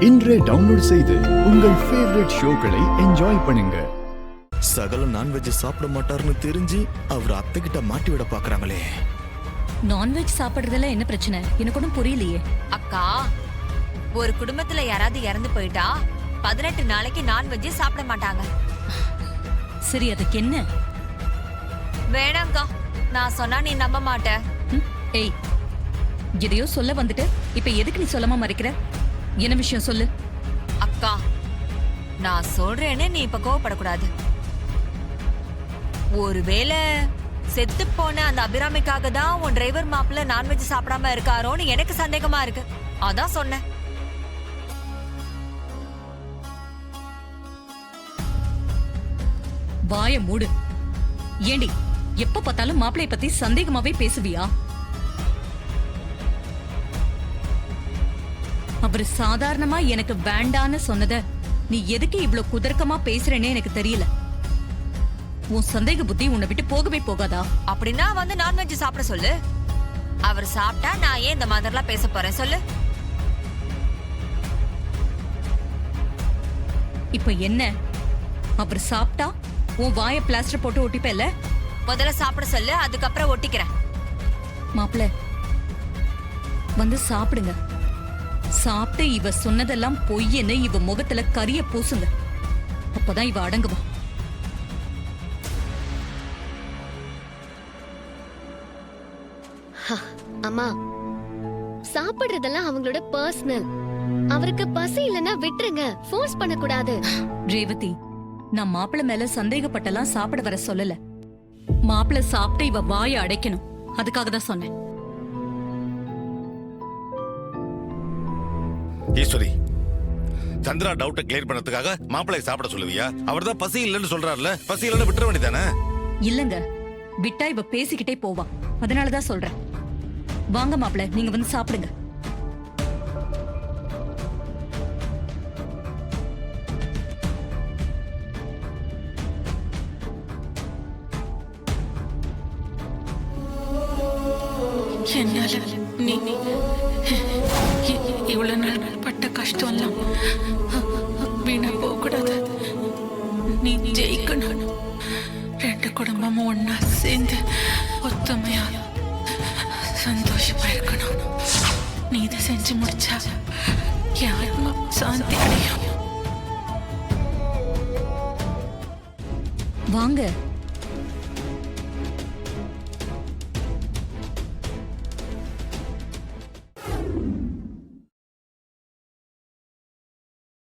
இன்றே டவுன்லோட் செய்து உங்கள் ஃபேவரட் ஷோக்களை என்ஜாய் பண்ணுங்க. சகல நான்வெஜ் சாப்பிட மாட்டாருன்னு தெரிஞ்சு அவர் அத்தை கிட்ட மாட்டி விட பாக்குறாங்களே. நான்வெஜ் சாப்பிடுறதுல என்ன பிரச்சனை? எனக்கு ஒன்றும் புரியலையே. அக்கா, ஒரு குடும்பத்துல யாராவது இறந்து போயிட்டா 18 நாளைக்கு நான்வெஜ் சாப்பிட மாட்டாங்க. சரி, அதுக்கு என்ன? வேணாங்கா, நான் சொன்னா நீ நம்ப மாட்ட. ஏய், எதையோ சொல்ல வந்துட்டு இப்ப எதுக்கு நீ சொல்லாம மறைக்கிற? என்ன விஷயம் சொல்லு. அக்கா, நான் சொல்றேன்னு நீ இப்ப கோவப்படக்கூடாது. ஒருவேளை செத்து போன அந்த அபிராமிக்காக தான் உன் டிரைவர் மாப்பிள்ள நான்வெஜ் சாப்பிடாம இருக்காரோன்னு எனக்கு சந்தேகமா இருக்கு. அதான் சொன்னேன். வாய மூடு. ஏண்டி, எப்ப பார்த்தாலும் மாப்பிளைய பத்தி சந்தேகமாவே பேசுவியா? அவரு சாதாரணமா எனக்கு வேண்டான்னு சொன்னத நீ எதுக்கு இவ்ளோ குதர்க்கமா பேசுறேன்னு எனக்கு தெரியல. உன் சந்தேக புத்தி உன்னை விட்டு போகவே போகாதா? அப்படின்னா வந்து நான்வெஜ் சாப்பிட சொல்லு. அவர் சாப்பிட்டா நான் ஏன் இந்த மாதிரிலாம் பேச போறேன் சொல்லு. இப்ப என்ன? அவர் சாப்பிட்டா உன் வாய பிளாஸ்டர் போட்டு ஒட்டிப்பல. முதல்ல சாப்பிட சொல்லு, அதுக்கப்புறம் ஒட்டிக்கிறேன். மாப்பிள்ள, வந்து சாப்பிடுங்க. சாப்பிட்டு இவ சொன்னதெல்லாம் பொய்யன்னு இவ முகத்துல கரிய பூசுங்க. அப்பதான் இவ அடங்குவா. அம்மா, சாப்பிடுறதெல்லாம் அவங்களோட பர்சனல். அவருக்கு பசி இல்லைன்னா விட்டுருங்க, ஃபோர்ஸ் பண்ண கூடாது. ரேவதி, நான் மாப்பிள்ள மேல சந்தேகப்பட்டெல்லாம் சாப்பிட வர சொல்லல. மாப்பிள்ள சாப்பிட்டு இவ வாயை அடைக்கணும், அதுக்காக தான் சொன்னேன். ஈஸ்வரி, சந்திரா டவுட்டை கிளியர் பண்ணதுக்காக மாப்பிள்ளையை சாப்பிட சொல்லுவியா? அவர் தான் பசி இல்லைன்னு சொல்றாருல, பசி இல்லைன்னு விட்டுற வேண்டியதானே? இல்லங்க, விட்டா இவ பேசிக்கிட்டே போவா, அதனாலதான் சொல்றேன். வாங்க மாப்பிள்ள, நீங்க வந்து சாப்பிடுங்க. என்னால நீ இவ்வளவு நாள் பட்ட கஷ்டம் எல்லாம் வீணா போக கூடாது. நீ ஜெயிக்கணும். ரெண்டு குடும்பமும் ஒன்னா சேர்ந்து ஒத்துமையா சந்தோஷமா இருக்கணும். நீ இதை செஞ்சு முடிச்சா என் ஆத்மா சாந்தி அடையும். வாங்க.